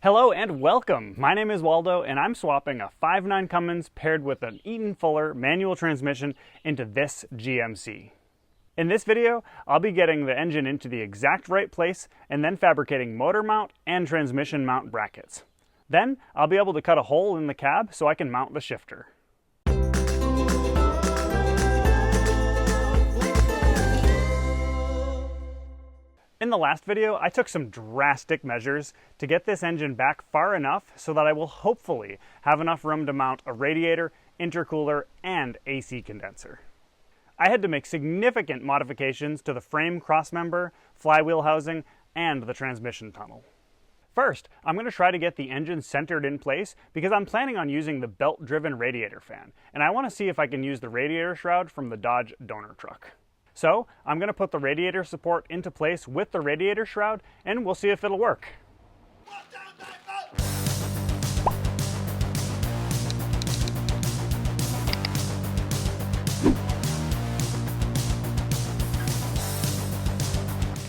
Hello and welcome. My name is Waldo and I'm swapping a 5.9 Cummins paired with an Eaton Fuller manual transmission into this GMC. In this video, I'll be getting the engine into the exact right place and then fabricating motor mount and transmission mount brackets. Then I'll be able to cut a hole in the cab so I can mount the shifter. In the last video, I took some drastic measures to get this engine back far enough so that I will hopefully have enough room to mount a radiator, intercooler, and AC condenser. I had to make significant modifications to the frame crossmember, flywheel housing, and the transmission tunnel. First, I'm going to try to get the engine centered in place because I'm planning on using the belt-driven radiator fan, and I want to see if I can use the radiator shroud from the Dodge donor truck. So, I'm going to put the radiator support into place with the radiator shroud, and we'll see if it'll work.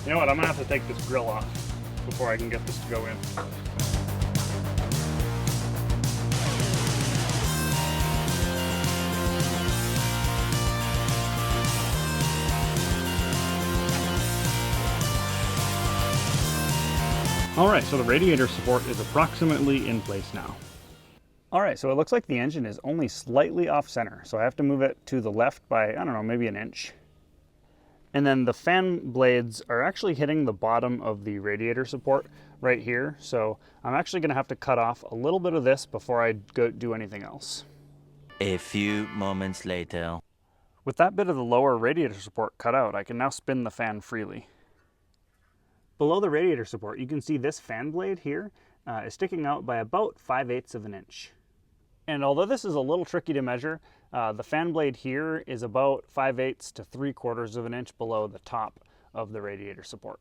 You know what, I'm going to have to take this grill off before I can get this to go in. Alright, so the radiator support is approximately in place now. Alright, so it looks like the engine is only slightly off center, so I have to move it to the left by, I don't know, maybe an inch. And then the fan blades are actually hitting the bottom of the radiator support right here, so I'm actually going to have to cut off a little bit of this before I go do anything else. A few moments later. With that bit of the lower radiator support cut out, I can now spin the fan freely. Below the radiator support, you can see this fan blade here is sticking out by about 5/8 of an inch. And although this is a little tricky to measure, the fan blade here is about 5/8 to 3/4 of an inch below the top of the radiator support.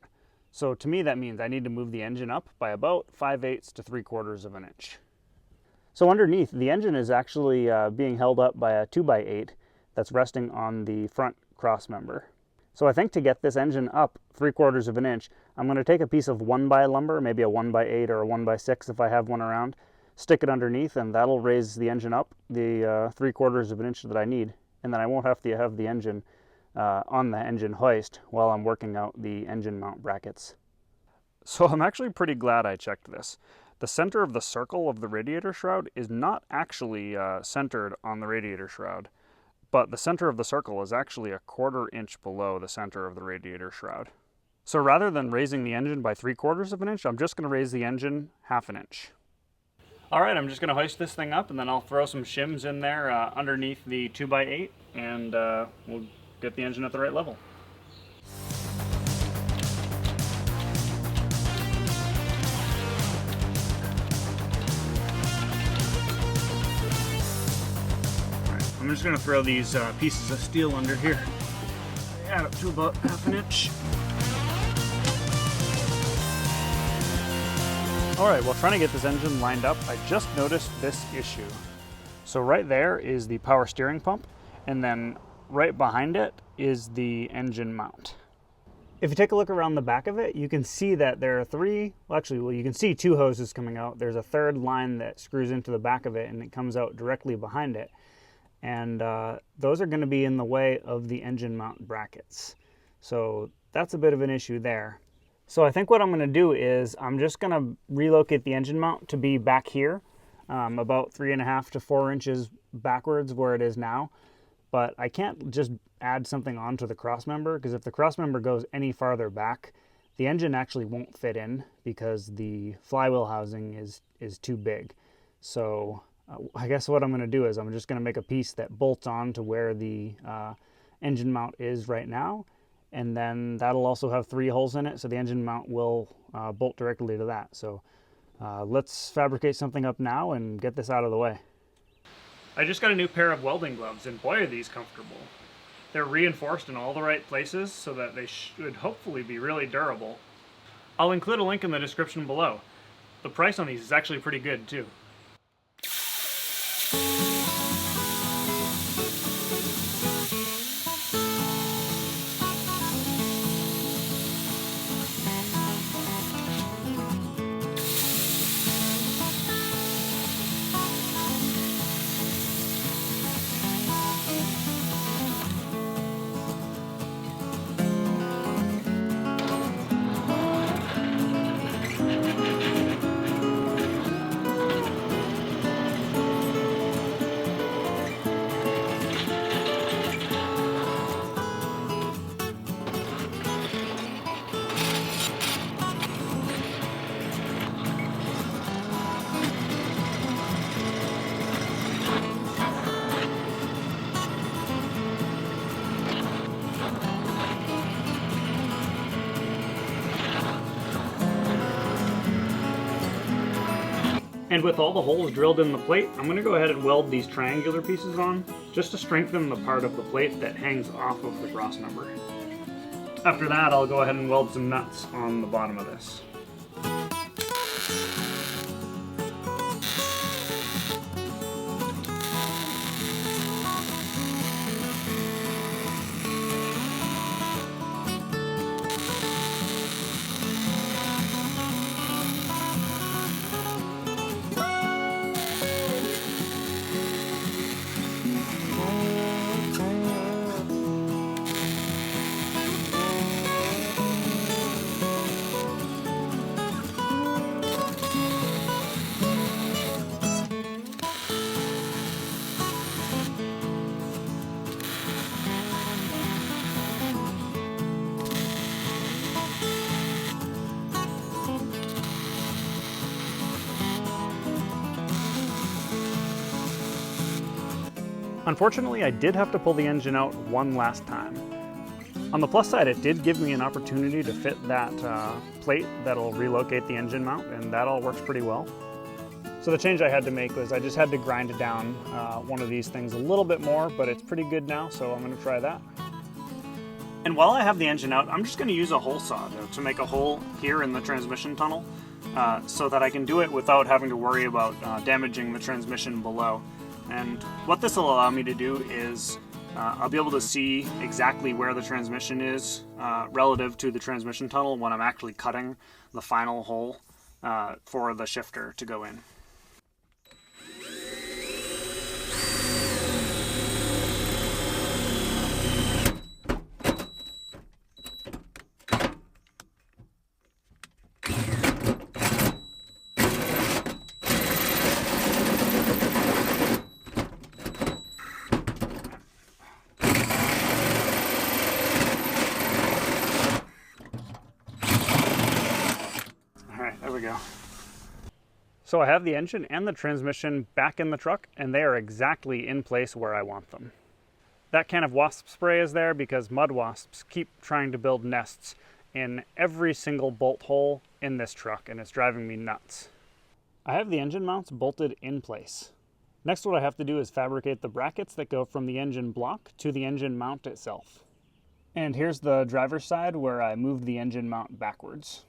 So to me that means I need to move the engine up by about 5/8 to 3/4 of an inch. So underneath, the engine is actually being held up by a 2x8 that's resting on the front cross member. So I think to get this engine up 3/4 of an inch, I'm going to take a piece of 1x lumber, maybe a 1x8 or a 1x6 if I have one around, stick it underneath, and that'll raise the engine up the 3/4 of an inch that I need. And then I won't have to have the engine on the engine hoist while I'm working out the engine mount brackets. So I'm actually pretty glad I checked this. The center of the circle of the radiator shroud is not actually centered on the radiator shroud, but the center of the circle is actually a 1/4 inch below the center of the radiator shroud. So rather than raising the engine by 3/4 of an inch, I'm just going to raise the engine 1/2 inch. Alright, I'm just going to hoist this thing up and then I'll throw some shims in there underneath the 2x8 and we'll get the engine at the right level. I'm just going to throw these pieces of steel under here, add up to about 1/2 inch. Alright, while trying to get this engine lined up, I just noticed this issue. So right there is the power steering pump, and then right behind it is the engine mount. If you take a look around the back of it, you can see that there are you can see 2 hoses coming out. There's a 3rd line that screws into the back of it, and it comes out directly behind it. And those are going to be in the way of the engine mount brackets. So that's a bit of an issue there. So I think what I'm going to do is I'm just going to relocate the engine mount to be back here, about 3.5 to 4 inches backwards where it is now. But I can't just add something onto the crossmember, because if the crossmember goes any farther back, the engine actually won't fit in because the flywheel housing is too big. So I guess what I'm going to do is I'm just going to make a piece that bolts on to where the engine mount is right now, and then that'll also have 3 holes in it, so the engine mount will bolt directly to that. So let's fabricate something up now and get this out of the way. I just got a new pair of welding gloves, and boy are these comfortable. They're reinforced in all the right places so that they should hopefully be really durable. I'll include a link in the description below. The price on these is actually pretty good too. And with all the holes drilled in the plate, I'm going to go ahead and weld these triangular pieces on, just to strengthen the part of the plate that hangs off of the cross member. After that, I'll go ahead and weld some nuts on the bottom of this. Unfortunately, I did have to pull the engine out one last time. On the plus side, it did give me an opportunity to fit that plate that'll relocate the engine mount, and that all works pretty well. So the change I had to make was I just had to grind down one of these things a little bit more, but it's pretty good now, so I'm going to try that. And while I have the engine out, I'm just going to use a hole saw to make a hole here in the transmission tunnel so that I can do it without having to worry about damaging the transmission below. And what this will allow me to do is I'll be able to see exactly where the transmission is relative to the transmission tunnel when I'm actually cutting the final hole for the shifter to go in. There we go. So I have the engine and the transmission back in the truck, and they are exactly in place where I want them. That can of wasp spray is there because mud wasps keep trying to build nests in every single bolt hole in this truck, and it's driving me nuts. I have the engine mounts bolted in place. Next, what I have to do is fabricate the brackets that go from the engine block to the engine mount itself. And here's the driver's side where I moved the engine mount backwards.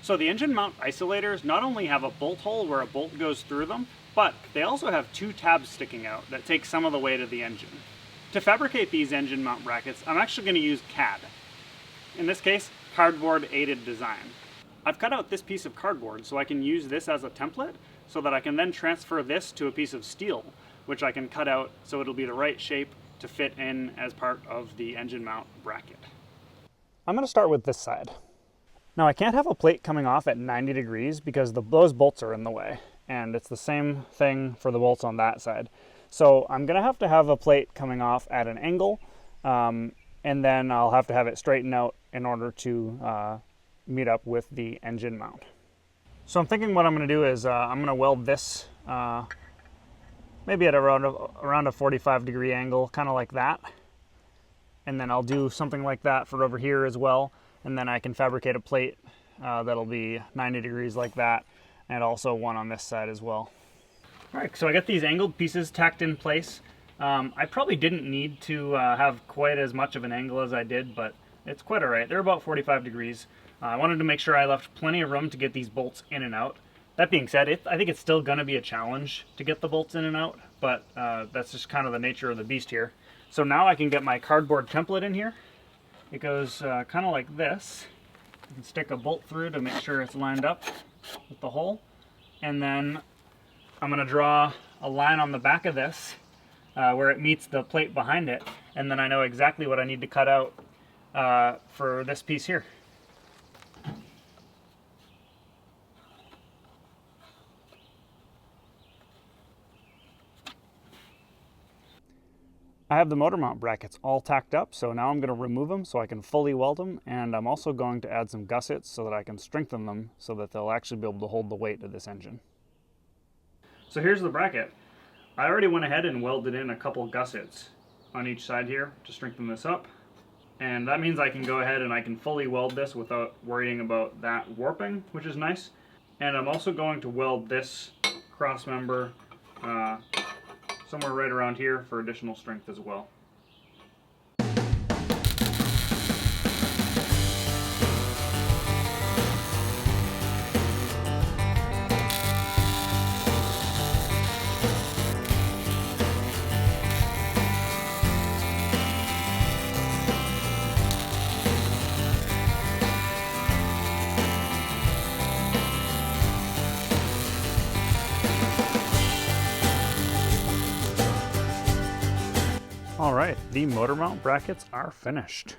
So the engine mount isolators not only have a bolt hole where a bolt goes through them, but they also have two tabs sticking out that take some of the weight of the engine. To fabricate these engine mount brackets, I'm actually going to use CAD. In this case, cardboard aided design. I've cut out this piece of cardboard so I can use this as a template so that I can then transfer this to a piece of steel, which I can cut out so it'll be the right shape to fit in as part of the engine mount bracket. I'm going to start with this side. Now I can't have a plate coming off at 90 degrees because those bolts are in the way, and it's the same thing for the bolts on that side. So I'm going to have a plate coming off at an angle, and then I'll have to have it straightened out in order to meet up with the engine mount. So I'm thinking what I'm going to do is I'm going to weld this maybe at around a 45 degree angle, kind of like that. And then I'll do something like that for over here as well. And then I can fabricate a plate that'll be 90 degrees like that, and also one on this side as well. All right, so I got these angled pieces tacked in place. I probably didn't need to have quite as much of an angle as I did, but it's quite all right. They're about 45 degrees. I wanted to make sure I left plenty of room to get these bolts in and out. That being said, I think it's still gonna be a challenge to get the bolts in and out, but that's just kind of the nature of the beast here. So now I can get my cardboard template in here. It goes kind of like this. You can stick a bolt through to make sure it's lined up with the hole. And then I'm going to draw a line on the back of this where it meets the plate behind it. And then I know exactly what I need to cut out for this piece here. I have the motor mount brackets all tacked up, so now I'm going to remove them so I can fully weld them, and I'm also going to add some gussets so that I can strengthen them so that they'll actually be able to hold the weight of this engine. So here's the bracket. I already went ahead and welded in a couple gussets on each side here to strengthen this up, and that means I can go ahead and I can fully weld this without worrying about that warping, which is nice. And I'm also going to weld this cross member somewhere right around here for additional strength as well. Alright, the motor mount brackets are finished.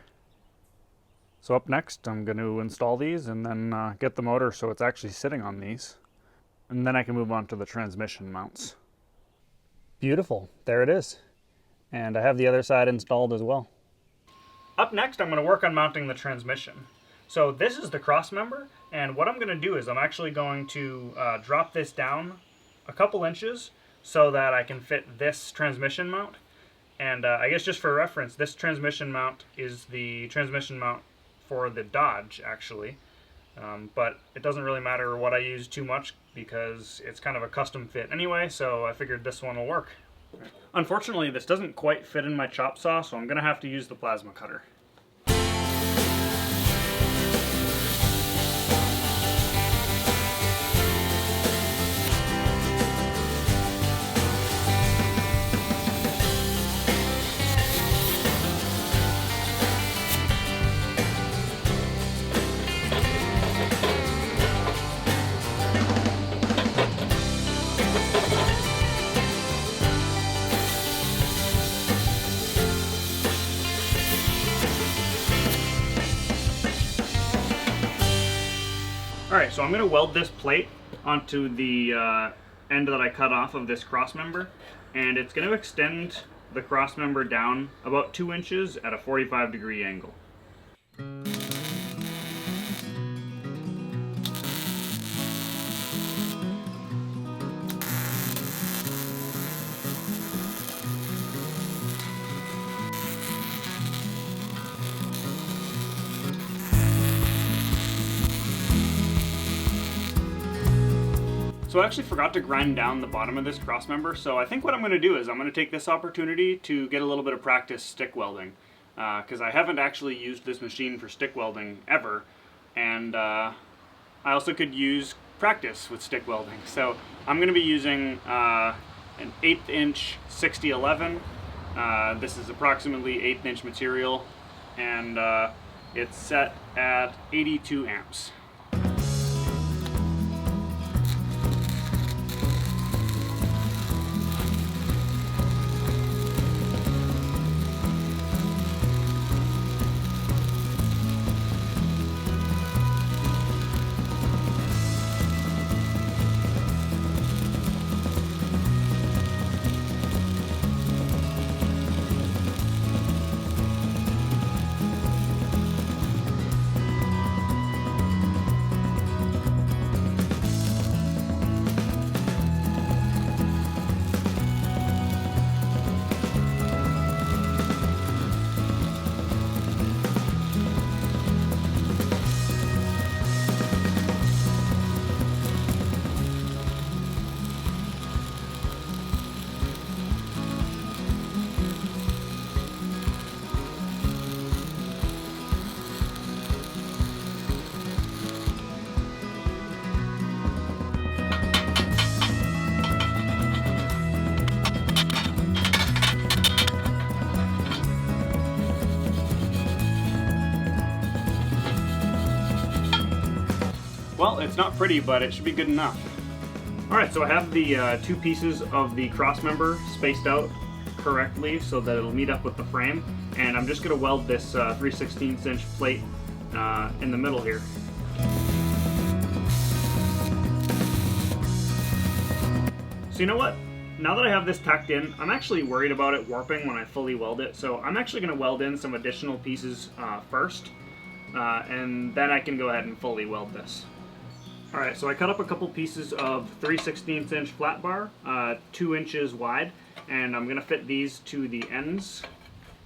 So up next I'm going to install these and then get the motor so it's actually sitting on these. And then I can move on to the transmission mounts. Beautiful, there it is. And I have the other side installed as well. Up next I'm going to work on mounting the transmission. So this is the cross member, and what I'm going to do is I'm actually going to drop this down a couple inches so that I can fit this transmission mount. And I guess just for reference, this transmission mount is the transmission mount for the Dodge, actually. But it doesn't really matter what I use too much because it's kind of a custom fit anyway, so I figured this one will work. Unfortunately, this doesn't quite fit in my chop saw, so I'm going to have to use the plasma cutter. Alright, so I'm going to weld this plate onto the end that I cut off of this cross member, and it's going to extend the cross member down about 2 inches at a 45-degree angle. So I actually forgot to grind down the bottom of this cross member, so I think what I'm going to do is I'm going to take this opportunity to get a little bit of practice stick welding, because I haven't actually used this machine for stick welding ever, and I also could use practice with stick welding. So I'm going to be using an 1/8 inch 6011. This is approximately 1/8 inch material, and it's set at 82 amps. Well, it's not pretty, but it should be good enough. Alright, so I have the 2 pieces of the cross member spaced out correctly so that it'll meet up with the frame, and I'm just going to weld this 3/16 inch plate in the middle here. So you know what? Now that I have this tacked in, I'm actually worried about it warping when I fully weld it, so I'm actually going to weld in some additional pieces first, and then I can go ahead and fully weld this. Alright, so I cut up a couple pieces of 3/16 inch flat bar, 2 inches wide, and I'm going to fit these to the ends,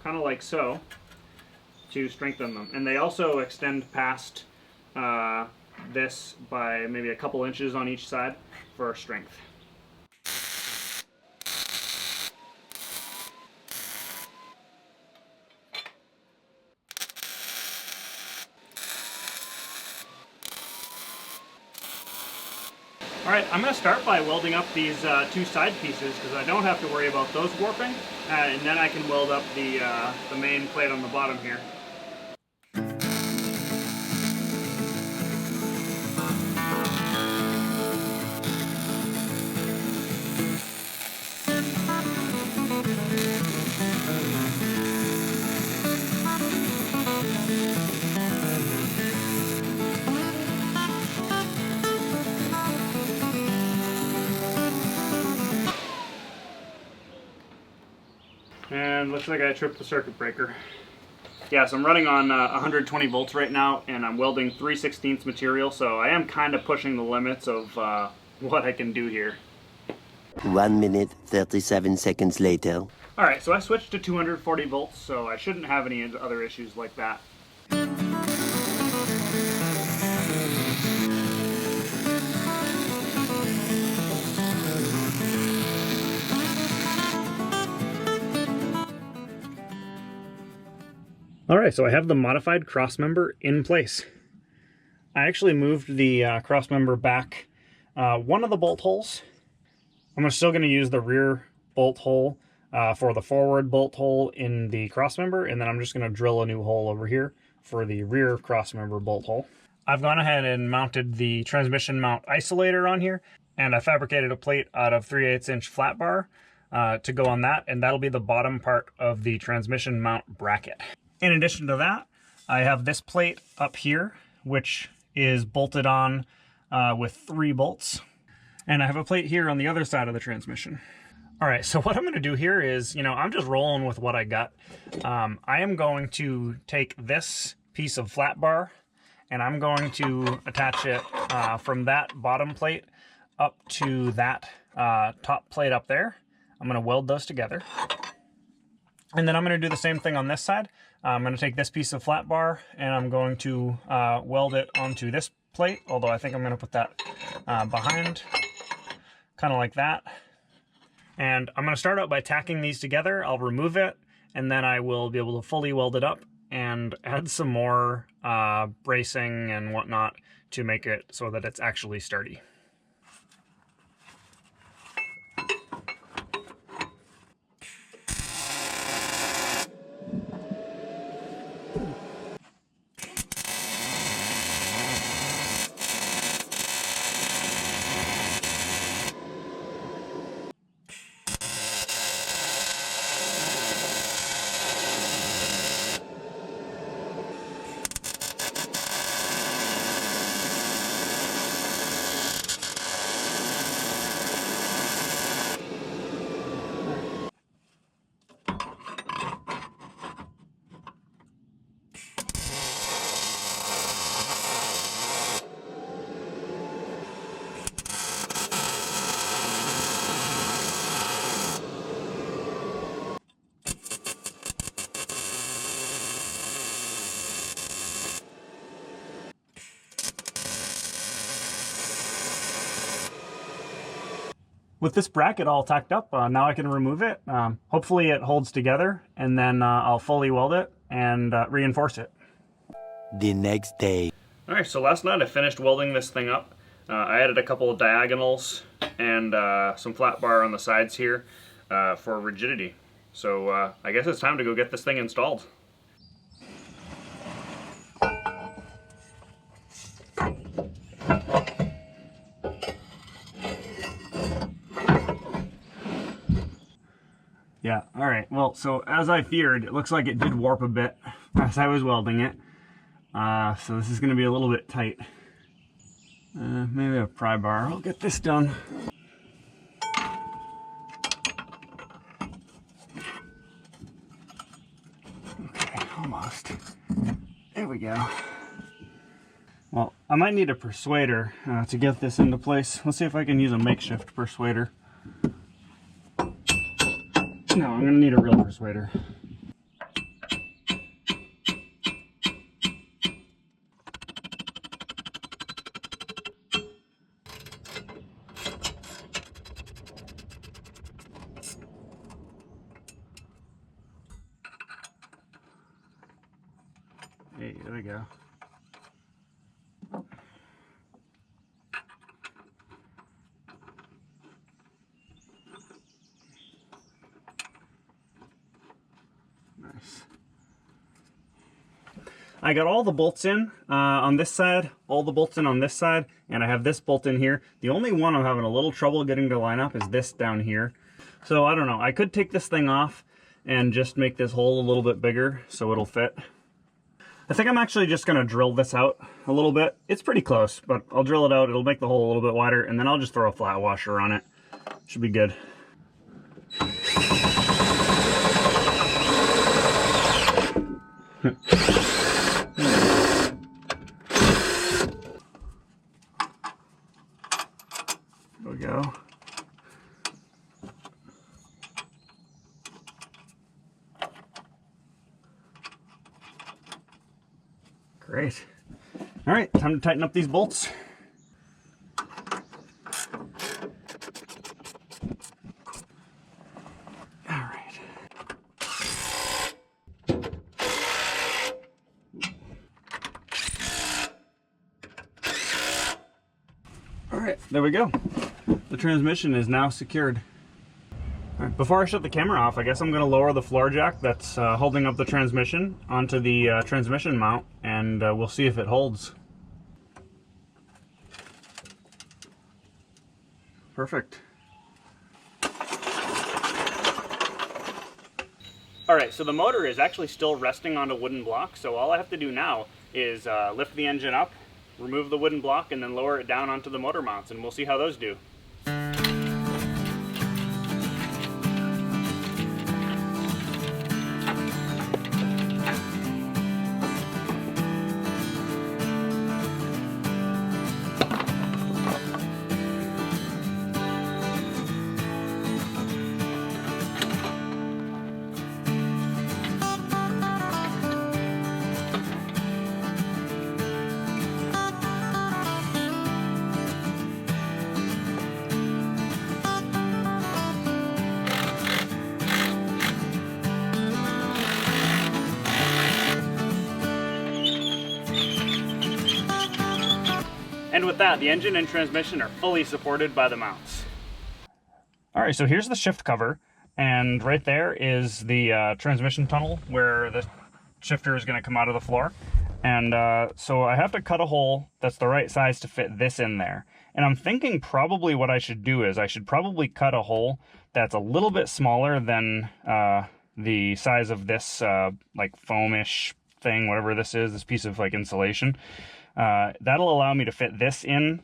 kind of like so, to strengthen them. And they also extend past this by maybe a couple inches on each side for strength. All right, I'm going to start by welding up these two side pieces because I don't have to worry about those warping, and then I can weld up the main plate on the bottom here. And looks like I tripped the circuit breaker. Yeah, so I'm running on 120 volts right now, and I'm welding 3/16 material, so I am kind of pushing the limits of what I can do here. 1 minute, 37 seconds later. Alright, so I switched to 240 volts, so I shouldn't have any other issues like that. Alright, so I have the modified cross member in place. I actually moved the cross member back one of the bolt holes. I'm still going to use the rear bolt hole for the forward bolt hole in the cross member, and then I'm just going to drill a new hole over here for the rear cross member bolt hole. I've gone ahead and mounted the transmission mount isolator on here, and I fabricated a plate out of 3/8 inch flat bar to go on that, and that'll be the bottom part of the transmission mount bracket. In addition to that, I have this plate up here, which is bolted on with 3 bolts. And I have a plate here on the other side of the transmission. All right, so what I'm gonna do here is, I'm just rolling with what I got. I am going to take this piece of flat bar and I'm going to attach it from that bottom plate up to that top plate up there. I'm gonna weld those together. And then I'm gonna do the same thing on this side. I'm going to take this piece of flat bar and I'm going to weld it onto this plate, although I think I'm going to put that behind, kind of like that. And I'm going to start out by tacking these together. I'll remove it, and then I will be able to fully weld it up and add some more bracing and whatnot to make it so that it's actually sturdy. With this bracket all tacked up, now I can remove it. Hopefully it holds together, and then I'll fully weld it and reinforce it. The next day. All right, so last night I finished welding this thing up. I added a couple of diagonals and some flat bar on the sides here for rigidity. So I guess it's time to go get this thing installed. Yeah, all right. Well, so as I feared, it looks like it did warp a bit as I was welding it. So this is going to be a little bit tight. Maybe a pry bar. I'll get this done. Okay, almost. There we go. Well, I might need a persuader to get this into place. Let's see if I can use a makeshift persuader. No, I'm going to need a real persuader. Hey, there we go. I got all the bolts in on this side, all the bolts in on this side, and I have this bolt in here. The only one I'm having a little trouble getting to line up is this down here. So I don't know, I could take this thing off and just make this hole a little bit bigger so it'll fit. I think I'm actually just gonna drill this out a little bit. It's pretty close, but I'll drill it out. It'll make the hole a little bit wider, and then I'll just throw a flat washer on it. Should be good. There we go. Great. All right, time to tighten up these bolts. All right. All right, there we go. The transmission is now secured. All right, before I shut the camera off, I guess I'm going to lower the floor jack that's holding up the transmission onto the transmission mount, and we'll see if it holds. Perfect. All right, so the motor is actually still resting on a wooden block, so all I have to do now is lift the engine up, remove the wooden block, and then lower it down onto the motor mounts, and we'll see how those do. And with that, the engine and transmission are fully supported by the mounts. All right, so here's the shift cover, and right there is the transmission tunnel where the shifter is going to come out of the floor. And so I have to cut a hole that's the right size to fit this in there. And I'm thinking probably what I should do is I should probably cut a hole that's a little bit smaller than the size of this like foamish thing, whatever this is, this piece of like insulation. That'll allow me to fit this in,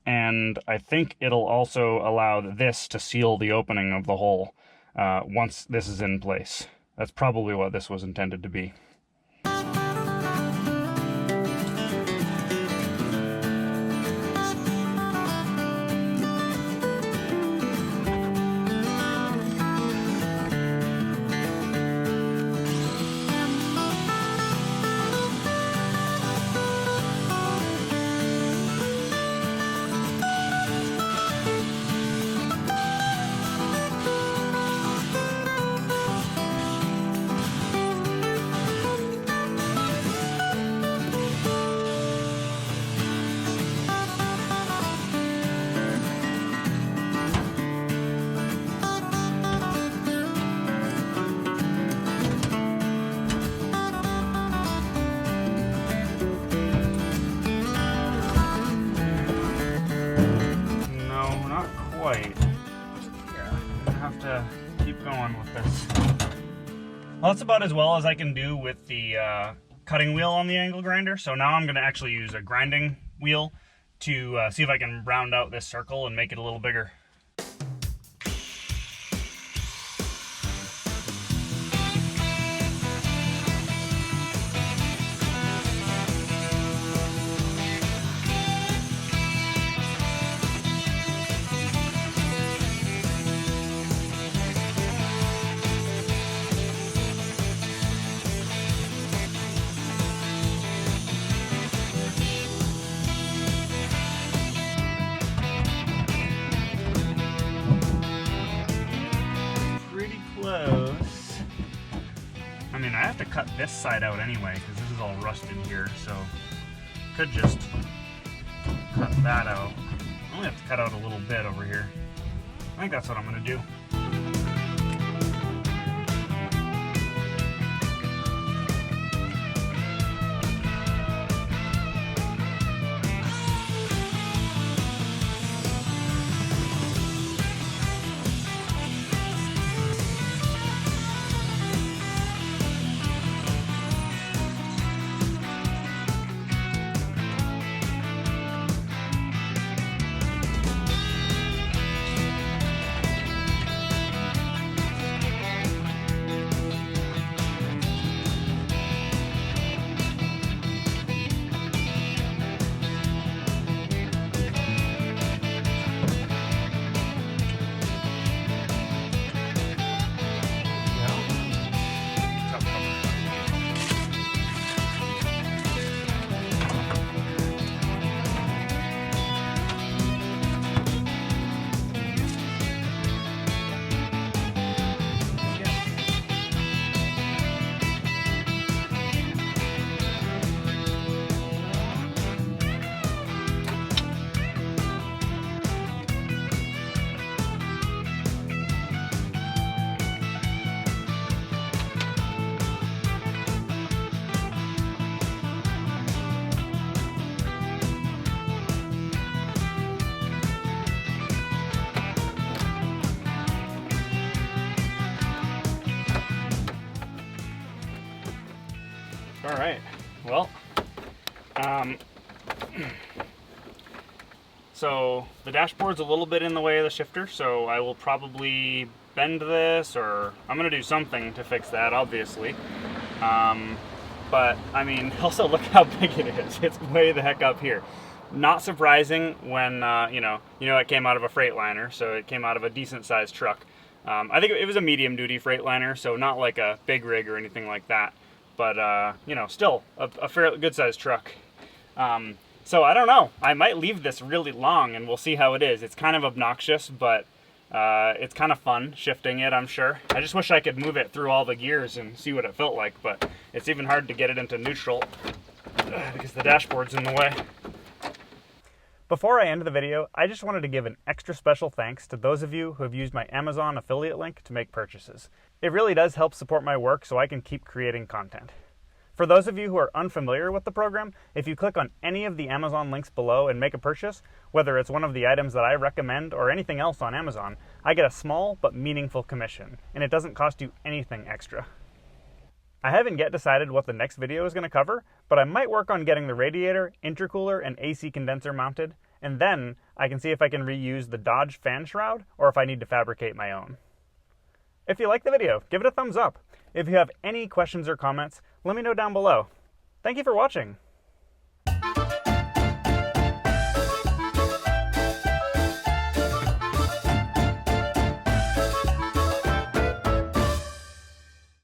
and I think it'll also allow this to seal the opening of the hole once this is in place. That's probably what this was intended to be. Well, that's about as well as I can do with the cutting wheel on the angle grinder. So now I'm going to actually use a grinding wheel to see if I can round out this circle and make it a little bigger. I mean, I have to cut this side out anyway because this is all rusted here, so could just cut that out. I only have to cut out a little bit over here. I think that's what I'm going to do. right, well, so the dashboard's a little bit in the way of the shifter, so I will probably bend this, or I'm gonna do something to fix that, obviously. But I mean, also look how big it is. It's way the heck up here. Not surprising when, you know, it came out of a Freightliner, so it came out of a decent sized truck. I think it was a medium duty Freightliner, so not like a big rig or anything like that, but you know, still a fairly good sized truck. So I don't know, I might leave this really long and we'll see how it is. It's kind of obnoxious, but it's kind of fun shifting it, I'm sure. I just wish I could move it through all the gears and see what it felt like, but it's even hard to get it into neutral because the dashboard's in the way. Before I end the video, I just wanted to give an extra special thanks to those of you who have used my Amazon affiliate link to make purchases. It really does help support my work so I can keep creating content. For those of you who are unfamiliar with the program, if you click on any of the Amazon links below and make a purchase, whether it's one of the items that I recommend or anything else on Amazon, I get a small but meaningful commission, and it doesn't cost you anything extra. I haven't yet decided what the next video is going to cover, but I might work on getting the radiator, intercooler, and AC condenser mounted, and then I can see if I can reuse the Dodge fan shroud or if I need to fabricate my own. If you like the video, give it a thumbs up. If you have any questions or comments, let me know down below. Thank you for watching.